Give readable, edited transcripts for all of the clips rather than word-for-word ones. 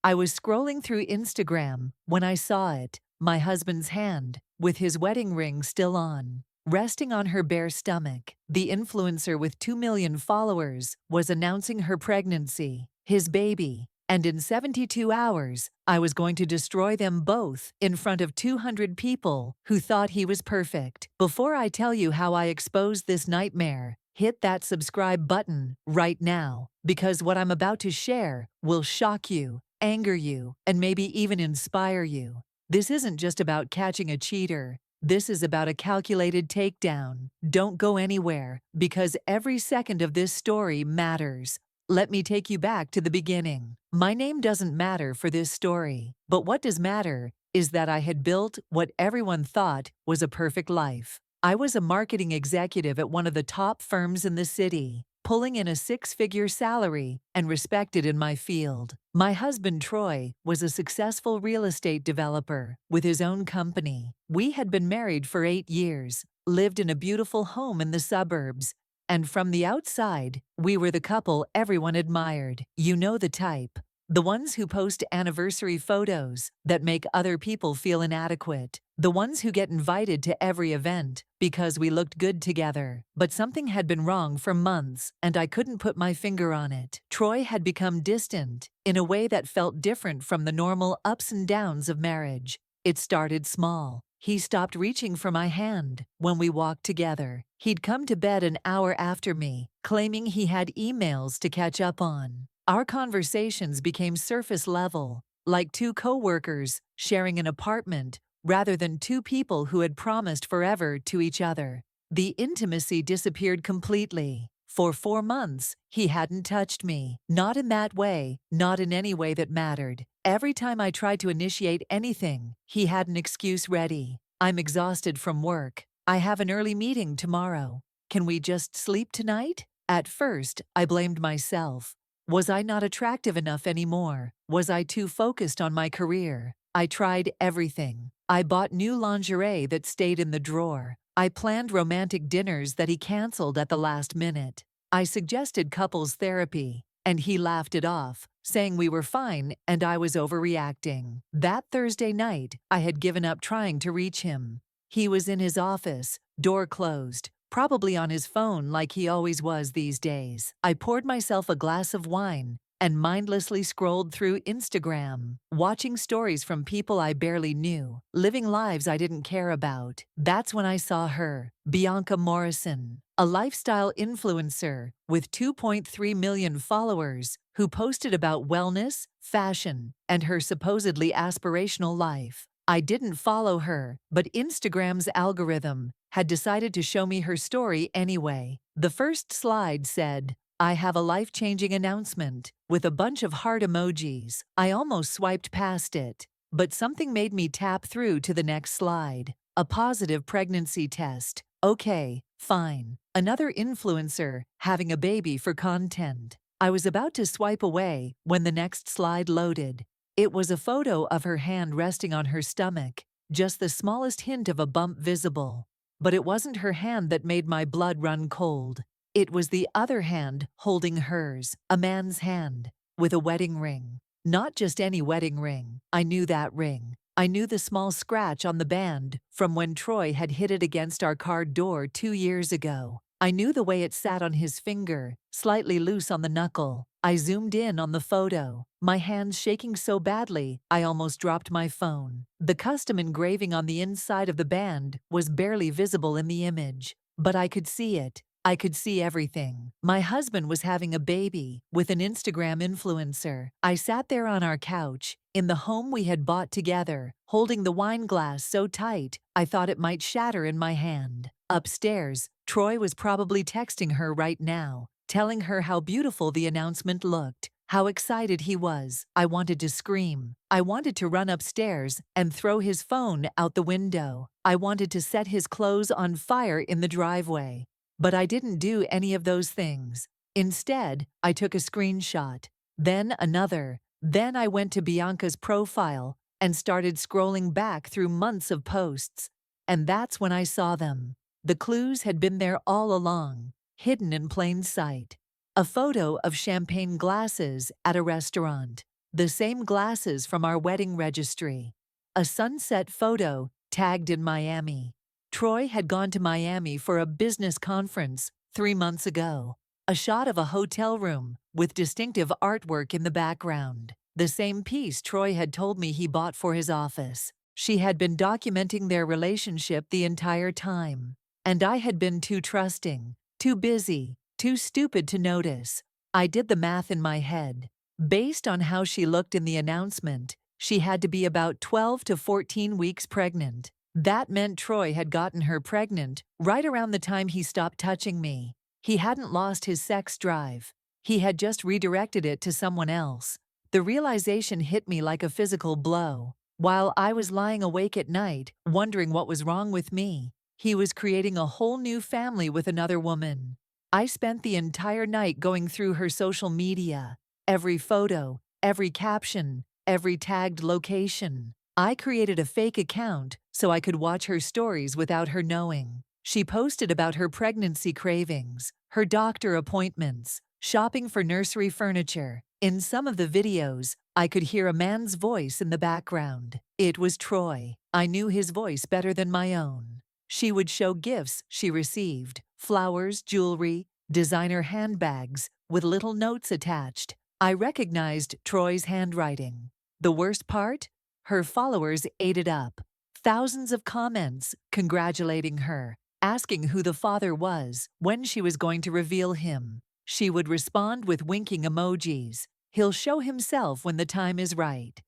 I was scrolling through Instagram when I saw it, my husband's hand, with his wedding ring still on, resting on her bare stomach. The influencer with 2 million followers was announcing her pregnancy, his baby, and in 72 hours, I was going to destroy them both in front of 200 people who thought he was perfect. Before I tell you how I exposed this nightmare, hit that subscribe button right now, because what I'm about to share will shock you, anger you, and maybe even inspire you. This isn't just about catching a cheater. This is about a calculated takedown. Don't go anywhere, because every second of this story matters. Let me take you back to the beginning. My name doesn't matter for this story, but what does matter is that I had built what everyone thought was a perfect life. I was a marketing executive at one of the top firms in the city, pulling in a six-figure salary and respected in my field. My husband, Troy, was a successful real estate developer with his own company. We had been married for 8 years, lived in a beautiful home in the suburbs, and from the outside, we were the couple everyone admired. You know the type. The ones who post anniversary photos that make other people feel inadequate. The ones who get invited to every event because we looked good together. But something had been wrong for months, and I couldn't put my finger on it. Troy had become distant in a way that felt different from the normal ups and downs of marriage. It started small. He stopped reaching for my hand when we walked together. He'd come to bed an hour after me, claiming he had emails to catch up on. Our conversations became surface level, like two coworkers sharing an apartment rather than two people who had promised forever to each other. The intimacy disappeared completely. For 4 months, he hadn't touched me. Not in that way, not in any way that mattered. Every time I tried to initiate anything, he had an excuse ready. I'm exhausted from work. I have an early meeting tomorrow. Can we just sleep tonight? At first, I blamed myself. Was I not attractive enough anymore? Was I too focused on my career? I tried everything. I bought new lingerie that stayed in the drawer. I planned romantic dinners that he canceled at the last minute. I suggested couples therapy, and he laughed it off, saying we were fine and I was overreacting. That Thursday night, I had given up trying to reach him. He was in his office, door closed, probably on his phone like he always was these days. I poured myself a glass of wine and mindlessly scrolled through Instagram, watching stories from people I barely knew, living lives I didn't care about. That's when I saw her, Bianca Morrison, a lifestyle influencer with 2.3 million followers who posted about wellness, fashion, and her supposedly aspirational life. I didn't follow her, but Instagram's algorithm had decided to show me her story anyway. The first slide said, "I have a life-changing announcement," with a bunch of heart emojis. I almost swiped past it, but something made me tap through to the next slide. A positive pregnancy test. Okay, fine. Another influencer having a baby for content. I was about to swipe away when the next slide loaded. It was a photo of her hand resting on her stomach, just the smallest hint of a bump visible. But it wasn't her hand that made my blood run cold. It was the other hand holding hers, a man's hand, with a wedding ring. Not just any wedding ring. I knew that ring. I knew the small scratch on the band from when Troy had hit it against our car door 2 years ago. I knew the way it sat on his finger, slightly loose on the knuckle. I zoomed in on the photo, my hands shaking so badly I almost dropped my phone. The custom engraving on the inside of the band was barely visible in the image, but I could see it. I could see everything. My husband was having a baby with an Instagram influencer. I sat there on our couch, in the home we had bought together, holding the wine glass so tight I thought it might shatter in my hand. Upstairs, Troy was probably texting her right now, telling her how beautiful the announcement looked, how excited he was. I wanted to scream. I wanted to run upstairs and throw his phone out the window. I wanted to set his clothes on fire in the driveway. But I didn't do any of those things. Instead, I took a screenshot, then another. Then I went to Bianca's profile and started scrolling back through months of posts. And that's when I saw them. The clues had been there all along, hidden in plain sight. A photo of champagne glasses at a restaurant. the same glasses from our wedding registry. A sunset photo tagged in Miami. Troy had gone to Miami for a business conference 3 months ago. A shot of a hotel room with distinctive artwork in the background. The same piece Troy had told me he bought for his office. She had been documenting their relationship the entire time. And I had been too trusting, too busy, too stupid to notice. I did the math in my head. Based on how she looked in the announcement, she had to be about 12 to 14 weeks pregnant. That meant Troy had gotten her pregnant right around the time he stopped touching me. He hadn't lost his sex drive. He had just redirected it to someone else. The realization hit me like a physical blow. While I was lying awake at night, wondering what was wrong with me, he was creating a whole new family with another woman. I spent the entire night going through her social media. Every photo, every caption, every tagged location. I created a fake account so I could watch her stories without her knowing. She posted about her pregnancy cravings, her doctor appointments, shopping for nursery furniture. In some of the videos, I could hear a man's voice in the background. It was Troy. I knew his voice better than my own. She would show gifts she received, flowers, jewelry, designer handbags, with little notes attached. I recognized Troy's handwriting. The worst part? Her followers ate it up. Thousands of comments congratulating her, asking who the father was, when she was going to reveal him. She would respond with winking emojis. He'll show himself when the time is right.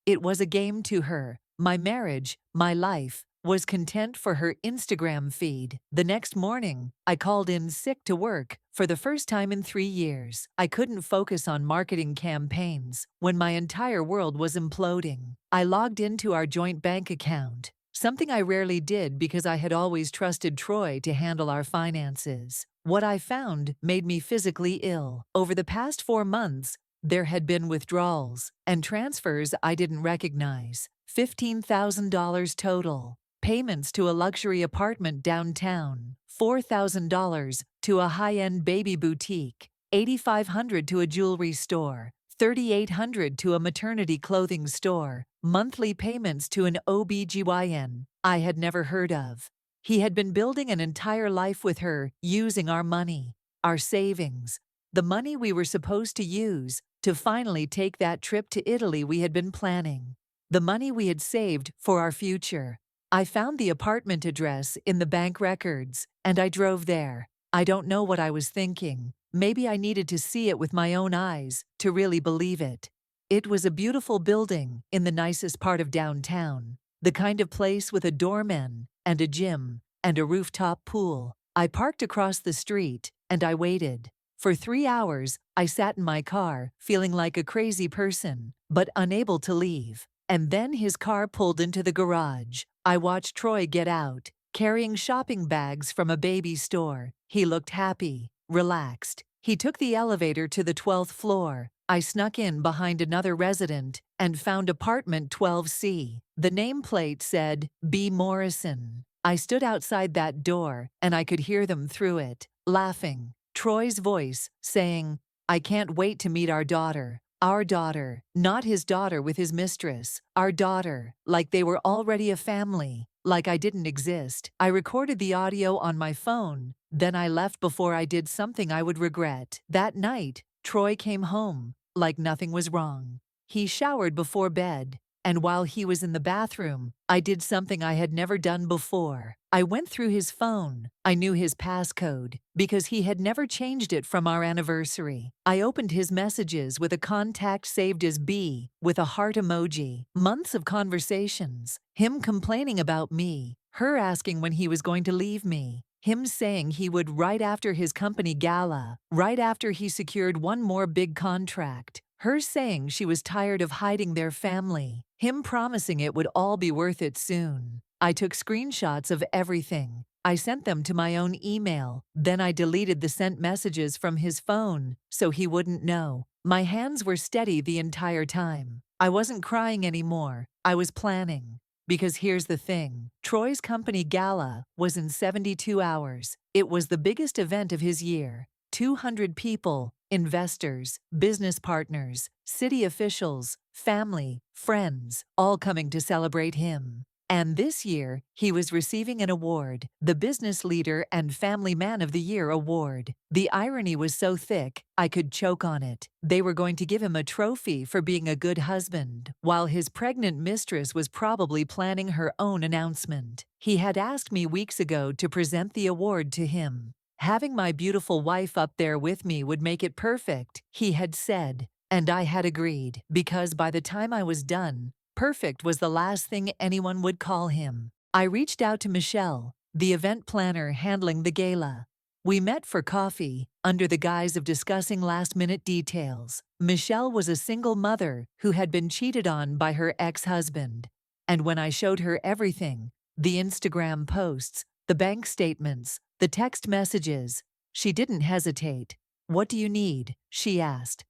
It was a game to her. My marriage, my life, was content for her Instagram feed. The next morning, I called in sick to work for the first time in 3 years. I couldn't focus on marketing campaigns when my entire world was imploding. I logged into our joint bank account, something I rarely did because I had always trusted Troy to handle our finances. What I found made me physically ill. Over the past 4 months, there had been withdrawals and transfers I didn't recognize. $15,000 total. Payments to a luxury apartment downtown, $4,000 to a high-end baby boutique, $8,500 to a jewelry store, $3,800 to a maternity clothing store, monthly payments to an OBGYN I had never heard of. He had been building an entire life with her, using our money, our savings, the money we were supposed to use to finally take that trip to Italy we had been planning, the money we had saved for our future. I found the apartment address in the bank records, and I drove there. I don't know what I was thinking. Maybe I needed to see it with my own eyes to really believe it. It was a beautiful building in the nicest part of downtown, the kind of place with a doorman and a gym and a rooftop pool. I parked across the street, and I waited. For 3 hours, I sat in my car, feeling like a crazy person, but unable to leave. And then his car pulled into the garage. I watched Troy get out, carrying shopping bags from a baby store. He looked happy, relaxed. He took the elevator to the 12th floor. I snuck in behind another resident and found apartment 12C. The nameplate said, B. Morrison. I stood outside that door, and I could hear them through it, laughing. Troy's voice saying, I can't wait to meet our daughter. Our daughter, not his daughter with his mistress. Our daughter, like they were already a family, like I didn't exist. I recorded the audio on my phone, then I left before I did something I would regret. That night, Troy came home, like nothing was wrong. He showered before bed, and while he was in the bathroom, I did something I had never done before. I went through his phone. I knew his passcode because he had never changed it from our anniversary. I opened his messages with a contact saved as B with a heart emoji. Months of conversations. Him complaining about me. Her asking when he was going to leave me. Him saying he would right after his company gala, right after he secured one more big contract. Her saying she was tired of hiding their family. Him promising it would all be worth it soon. I took screenshots of everything. I sent them to my own email. Then I deleted the sent messages from his phone so he wouldn't know. My hands were steady the entire time. I wasn't crying anymore. I was planning. Because here's the thing. Troy's company gala was in 72 hours. It was the biggest event of his year. 200 people, investors, business partners, city officials, family, friends, all coming to celebrate him. And this year, he was receiving an award, the Business Leader and Family Man of the Year award. The irony was so thick, I could choke on it. They were going to give him a trophy for being a good husband, while his pregnant mistress was probably planning her own announcement. He had asked me weeks ago to present the award to him. Having my beautiful wife up there with me would make it perfect, he had said. And I had agreed, because by the time I was done, perfect was the last thing anyone would call him. I reached out to Michelle, the event planner handling the gala. We met for coffee, under the guise of discussing last-minute details. Michelle was a single mother who had been cheated on by her ex-husband. And when I showed her everything, the Instagram posts, the bank statements, the text messages, she didn't hesitate. "What do you need?" she asked.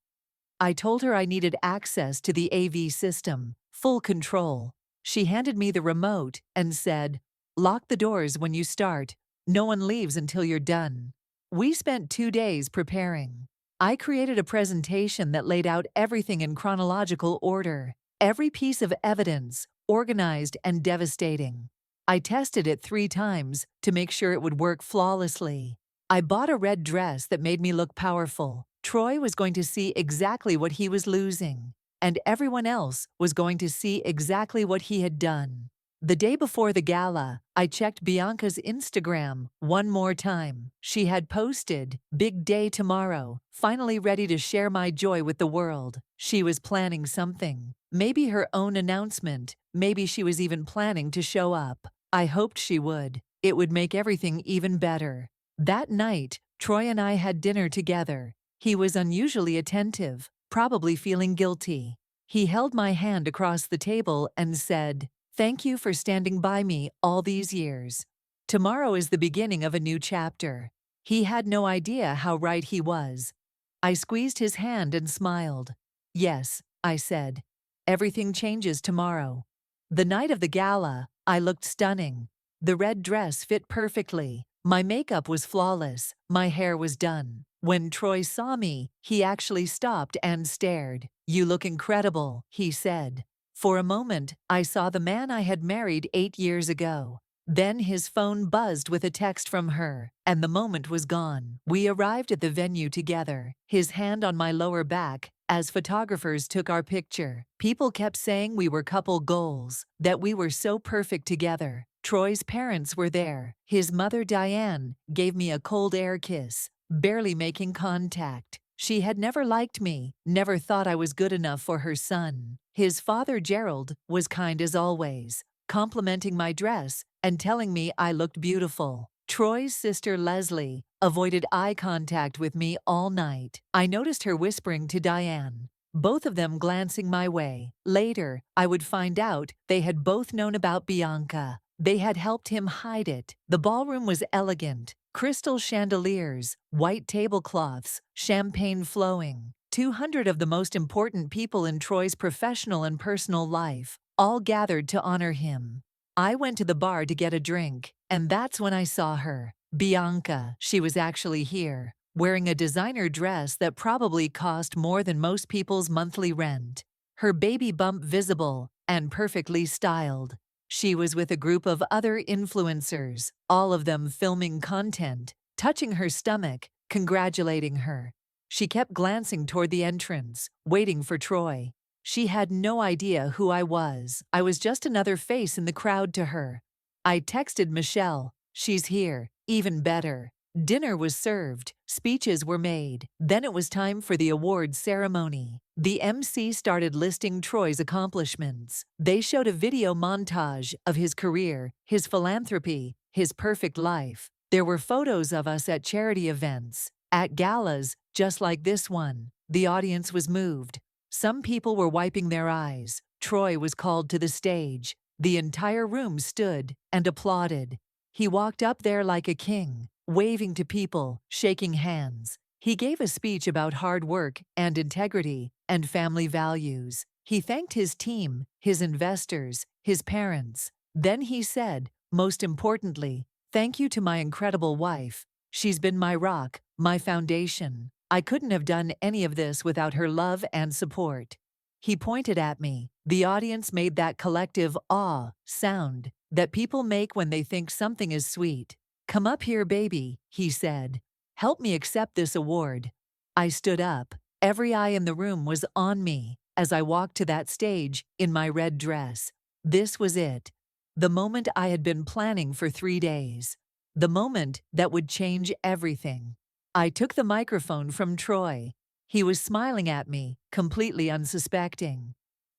I told her I needed access to the AV system, full control. She handed me the remote and said, "Lock the doors when you start. No one leaves until you're done." We spent 2 days preparing. I created a presentation that laid out everything in chronological order, every piece of evidence, organized and devastating. I tested it 3 times to make sure it would work flawlessly. I bought a red dress that made me look powerful. Troy was going to see exactly what he was losing, and everyone else was going to see exactly what he had done. The day before the gala, I checked Bianca's Instagram one more time. She had posted, "Big day tomorrow, finally ready to share my joy with the world." She was planning something. Maybe her own announcement, maybe she was even planning to show up. I hoped she would. It would make everything even better. That night, Troy and I had dinner together. He was unusually attentive, probably feeling guilty. He held my hand across the table and said, "Thank you for standing by me all these years. Tomorrow is the beginning of a new chapter." He had no idea how right he was. I squeezed his hand and smiled. "Yes," I said. "Everything changes tomorrow." The night of the gala, I looked stunning. The red dress fit perfectly. My makeup was flawless. My hair was done. When Troy saw me, he actually stopped and stared. "You look incredible," he said. For a moment, I saw the man I had married 8 years ago. Then his phone buzzed with a text from her, and the moment was gone. We arrived at the venue together, his hand on my lower back, as photographers took our picture. People kept saying we were couple goals, that we were so perfect together. Troy's parents were there. His mother, Diane, gave me a cold air kiss, barely making contact. She had never liked me, never thought I was good enough for her son. His father, Gerald, was kind as always, complimenting my dress and telling me I looked beautiful. Troy's sister, Leslie, avoided eye contact with me all night. I noticed her whispering to Diane, both of them glancing my way. Later, I would find out they had both known about Bianca. They had helped him hide it. The ballroom was elegant. Crystal chandeliers, white tablecloths, champagne flowing. 200 of the most important people in Troy's professional and personal life, all gathered to honor him. I went to the bar to get a drink, and that's when I saw her. Bianca, she was actually here, wearing a designer dress that probably cost more than most people's monthly rent. Her baby bump visible and perfectly styled. She was with a group of other influencers, all of them filming content, touching her stomach, congratulating her. She kept glancing toward the entrance, waiting for Troy. She had no idea who I was. I was just another face in the crowd to her. I texted Michelle, "She's here, even better." Dinner was served, speeches were made. Then it was time for the awards ceremony. The MC started listing Troy's accomplishments. They showed a video montage of his career, his philanthropy, his perfect life. There were photos of us at charity events, at galas, just like this one. The audience was moved. Some people were wiping their eyes. Troy was called to the stage. The entire room stood and applauded. He walked up there like a king, waving to people, shaking hands. He gave a speech about hard work and integrity and family values. He thanked his team, his investors, his parents. Then he said, most importantly, "Thank you to my incredible wife. She's been my rock, my foundation. I couldn't have done any of this without her love and support. He pointed at me. The audience made that collective "ah" sound that people make when they think something is sweet. "Come up here, baby," he said. "Help me accept this award." I stood up. Every eye in the room was on me as I walked to that stage in my red dress. This was it. The moment I had been planning for 3 days. The moment that would change everything. I took the microphone from Troy. He was smiling at me, completely unsuspecting.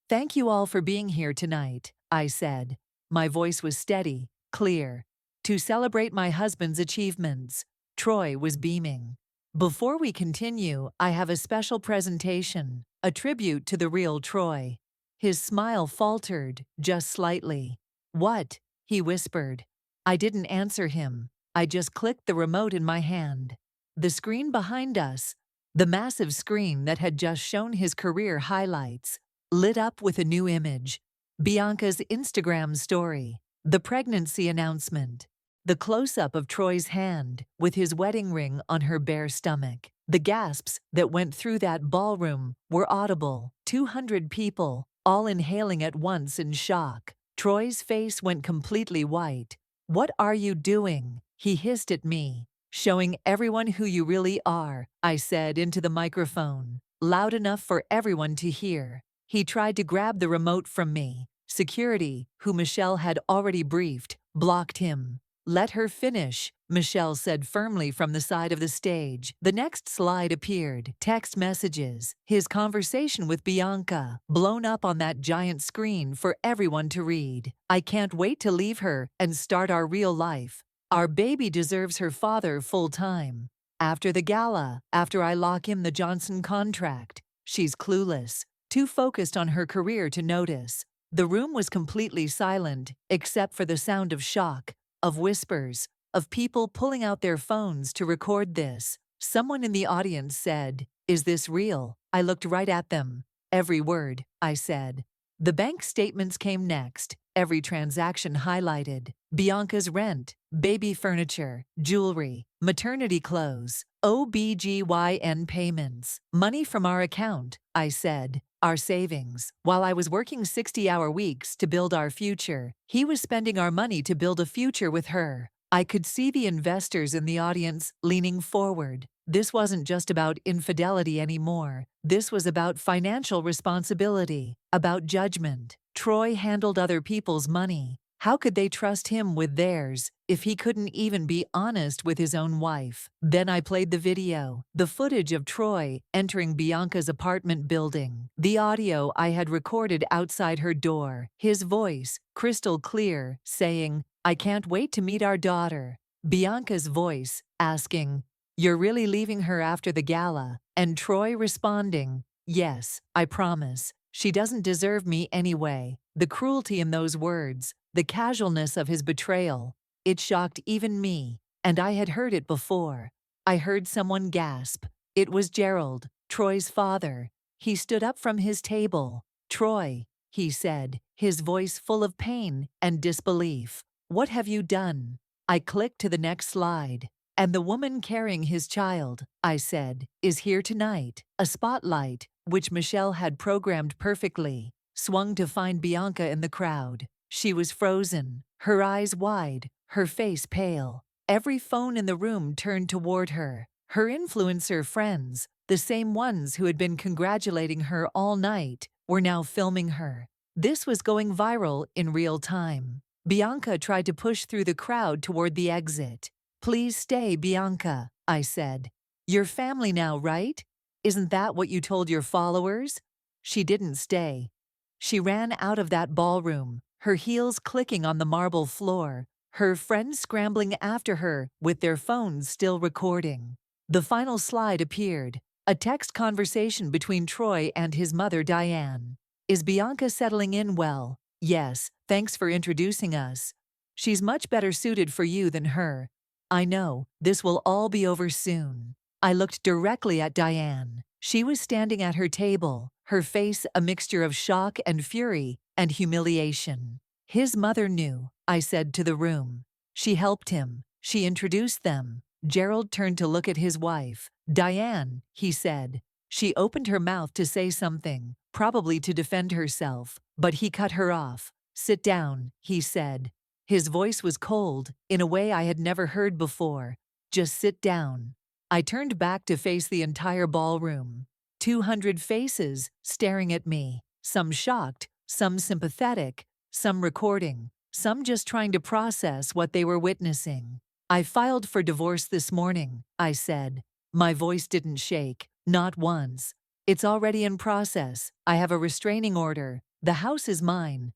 "Thank you all for being here tonight," I said. My voice was steady, clear. "To celebrate my husband's achievements." Troy was beaming. "Before we continue, I have a special presentation, a tribute to the real Troy." His smile faltered, just slightly. "What?" he whispered. I didn't answer him. I just clicked the remote in my hand. The screen behind us, the massive screen that had just shown his career highlights, lit up with a new image. Bianca's Instagram story, the pregnancy announcement, the close-up of Troy's hand with his wedding ring on her bare stomach. The gasps that went through that ballroom were audible. 200 people, all inhaling at once in shock. Troy's face went completely white. "What are you doing?" he hissed at me. "Showing everyone who you really are," I said into the microphone, loud enough for everyone to hear. He tried to grab the remote from me. Security, who Michelle had already briefed, blocked him. "Let her finish," Michelle said firmly from the side of the stage. The next slide appeared. Text messages. His conversation with Bianca, blown up on that giant screen for everyone to read. "I can't wait to leave her and start our real life. Our baby deserves her father full-time. After the gala, after I lock in the Johnson contract." She's clueless, too focused on her career to notice. The room was completely silent, except for the sound of shock, of whispers, of people pulling out their phones to record this. Someone in the audience said, "Is this real?" I looked right at them. "Every word," I said. The bank statements came next, every transaction highlighted. Bianca's rent, baby furniture, jewelry, maternity clothes, OBGYN payments, money from our account, I said, our savings. While I was working 60-hour weeks to build our future, he was spending our money to build a future with her. I could see the investors in the audience leaning forward. This wasn't just about infidelity anymore. This was about financial responsibility, about judgment. Troy handled other people's money. How could they trust him with theirs if he couldn't even be honest with his own wife? Then I played the video, the footage of Troy entering Bianca's apartment building, the audio I had recorded outside her door, his voice, crystal clear, saying, "I can't wait to meet our daughter." Bianca's voice, asking, "You're really leaving her after the gala?" And Troy responding, "Yes, I promise. She doesn't deserve me anyway." The cruelty in those words, the casualness of his betrayal, it shocked even me, and I had heard it before. I heard someone gasp. It was Gerald, Troy's father. He stood up from his table. "Troy," he said, his voice full of pain and disbelief. "What have you done?" I clicked to the next slide. "And the woman carrying his child," I said, "is here tonight." A spotlight, which Michelle had programmed perfectly, swung to find Bianca in the crowd. She was frozen, her eyes wide, her face pale. Every phone in the room turned toward her. Her influencer friends, the same ones who had been congratulating her all night, were now filming her. This was going viral in real time. Bianca tried to push through the crowd toward the exit. "Please stay, Bianca," I said. "You're family now, right? Isn't that what you told your followers?" She didn't stay. She ran out of that ballroom, her heels clicking on the marble floor, her friends scrambling after her with their phones still recording. The final slide appeared, a text conversation between Troy and his mother Diane. "Is Bianca settling in well?" "Yes, thanks for introducing us. She's much better suited for you than her. I know, this will all be over soon." I looked directly at Diane. She was standing at her table, her face a mixture of shock and fury and humiliation. "His mother knew," I said to the room. "She helped him. She introduced them. Gerald turned to look at his wife. "Diane," he said. She opened her mouth to say something, probably to defend herself, but he cut her off. "Sit down," he said. His voice was cold, in a way I had never heard before. "Just sit down." I turned back to face the entire ballroom. 200 faces staring at me, some shocked, some sympathetic, some recording, some just trying to process what they were witnessing. "I filed for divorce this morning," I said. My voice didn't shake, not once. "It's already in process. I have a restraining order. The house is mine.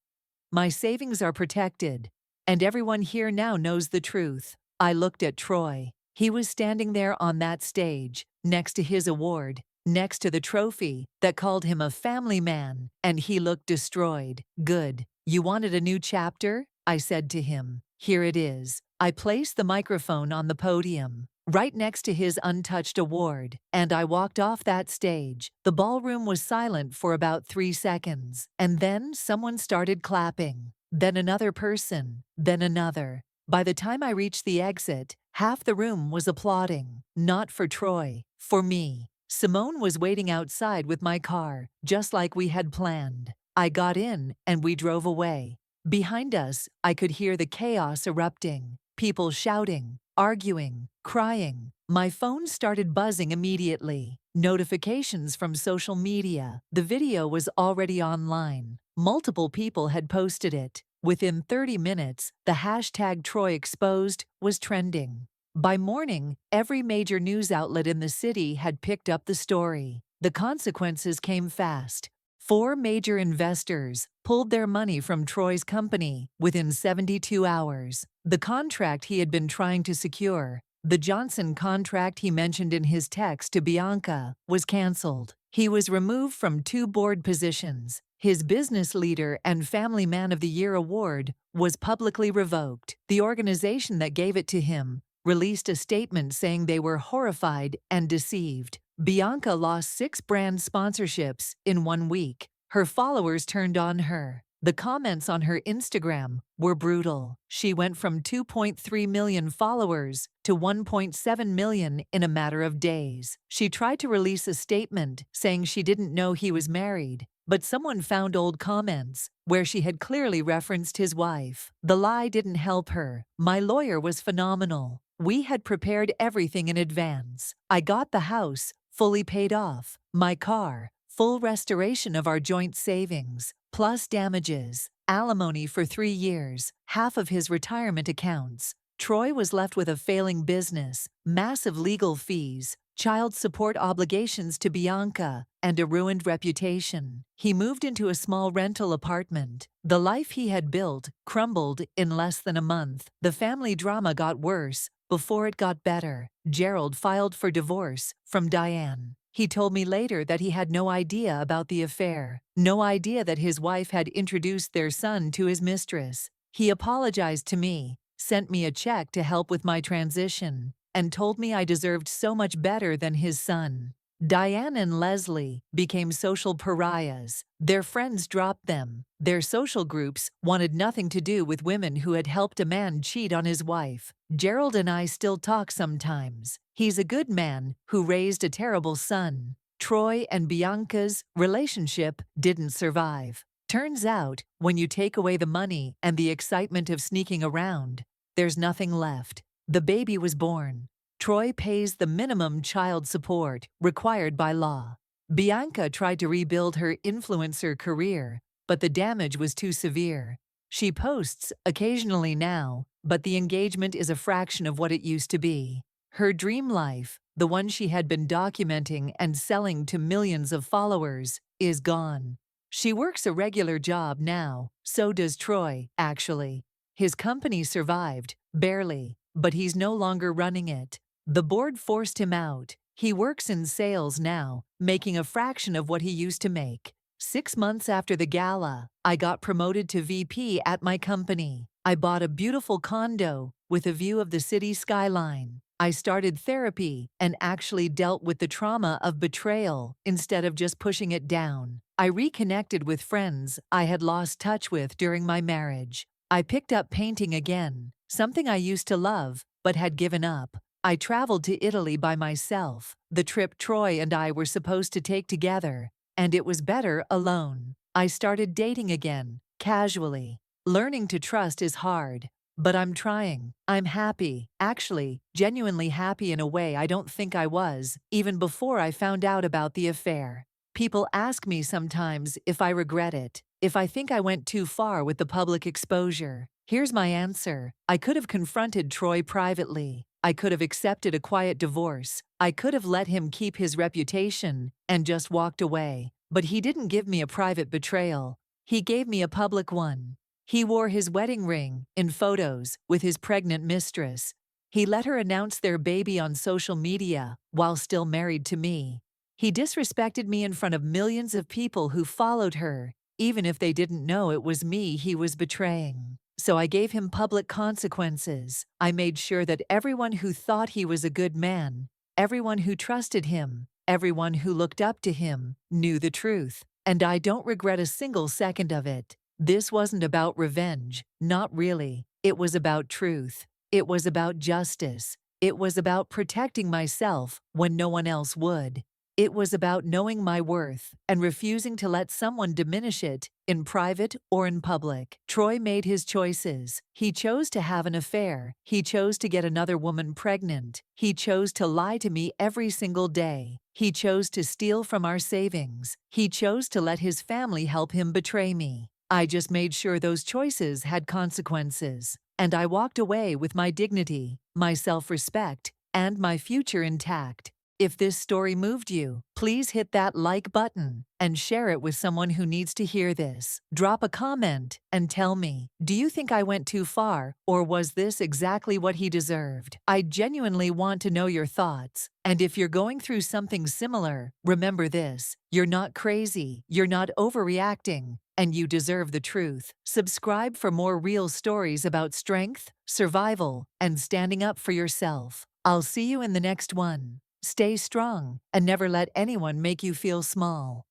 My savings are protected. And everyone here now knows the truth." I looked at Troy. He was standing there on that stage, next to his award, next to the trophy that called him a family man, and he looked destroyed. "Good. You wanted a new chapter?" I said to him. "Here it is." I placed the microphone on the podium, right next to his untouched award, and I walked off that stage. The ballroom was silent for about 3 seconds, and then someone started clapping. Then another person, then another. By the time I reached the exit, half the room was applauding. Not for Troy, for me. Simone was waiting outside with my car, just like we had planned. I got in, and we drove away. Behind us, I could hear the chaos erupting. People shouting, arguing, crying. My phone started buzzing immediately. Notifications from social media. The video was already online. Multiple people had posted it. Within 30 minutes, the hashtag #TroyExposed was trending. By morning, every major news outlet in the city had picked up the story. The consequences came fast. 4 major investors pulled their money from Troy's company within 72 hours. The contract he had been trying to secure, the Johnson contract he mentioned in his text to Bianca, was canceled. He was removed from 2 board positions. His Business Leader and Family Man of the Year award was publicly revoked. The organization that gave it to him released a statement saying they were horrified and deceived. Bianca lost 6 brand sponsorships in 1 week. Her followers turned on her. The comments on her Instagram were brutal. She went from 2.3 million followers to 1.7 million in a matter of days. She tried to release a statement saying she didn't know he was married, but someone found old comments where she had clearly referenced his wife. The lie didn't help her. My lawyer was phenomenal. We had prepared everything in advance. I got the house fully paid off, my car, full restoration of our joint savings, plus damages, alimony for 3 years, half of his retirement accounts. Troy was left with a failing business, massive legal fees, child support obligations to Bianca, and a ruined reputation. He moved into a small rental apartment. The life he had built crumbled in less than a month. The family drama got worse before it got better. Gerald filed for divorce from Diane. He told me later that he had no idea about the affair, no idea that his wife had introduced their son to his mistress. He apologized to me, sent me a check to help with my transition, and told me I deserved so much better than his son. Diane and Leslie became social pariahs. Their friends dropped them. Their social groups wanted nothing to do with women who had helped a man cheat on his wife. Gerald and I still talk sometimes. He's a good man who raised a terrible son. Troy and Bianca's relationship didn't survive. Turns out, when you take away the money and the excitement of sneaking around, there's nothing left. The baby was born. Troy pays the minimum child support required by law. Bianca tried to rebuild her influencer career, but the damage was too severe. She posts occasionally now, but the engagement is a fraction of what it used to be. Her dream life, the one she had been documenting and selling to millions of followers, is gone. She works a regular job now, so does Troy, actually. His company survived, barely, but he's no longer running it. The board forced him out. He works in sales now, making a fraction of what he used to make. 6 months after the gala, I got promoted to VP at my company. I bought a beautiful condo with a view of the city skyline. I started therapy and actually dealt with the trauma of betrayal instead of just pushing it down. I reconnected with friends I had lost touch with during my marriage. I picked up painting again, something I used to love but had given up. I traveled to Italy by myself, the trip Troy and I were supposed to take together, and it was better alone. I started dating again, casually. Learning to trust is hard, but I'm trying. I'm happy, actually, genuinely happy in a way I don't think I was, even before I found out about the affair. People ask me sometimes if I regret it, if I think I went too far with the public exposure. Here's my answer. I could have confronted Troy privately. I could have accepted a quiet divorce. I could have let him keep his reputation and just walked away. But he didn't give me a private betrayal. He gave me a public one. He wore his wedding ring in photos with his pregnant mistress. He let her announce their baby on social media while still married to me. He disrespected me in front of millions of people who followed her, even if they didn't know it was me he was betraying. So I gave him public consequences. I made sure that everyone who thought he was a good man, everyone who trusted him, everyone who looked up to him, knew the truth. And I don't regret a single second of it. This wasn't about revenge, not really. It was about truth. It was about justice. It was about protecting myself when no one else would. It was about knowing my worth and refusing to let someone diminish it, in private or in public. Troy made his choices. He chose to have an affair. He chose to get another woman pregnant. He chose to lie to me every single day. He chose to steal from our savings. He chose to let his family help him betray me. I just made sure those choices had consequences. And I walked away with my dignity, my self-respect, and my future intact. If this story moved you, please hit that like button and share it with someone who needs to hear this. Drop a comment and tell me, do you think I went too far, or was this exactly what he deserved? I genuinely want to know your thoughts. And if you're going through something similar, remember this: you're not crazy, you're not overreacting, and you deserve the truth. Subscribe for more real stories about strength, survival, and standing up for yourself. I'll see you in the next one. Stay strong and never let anyone make you feel small.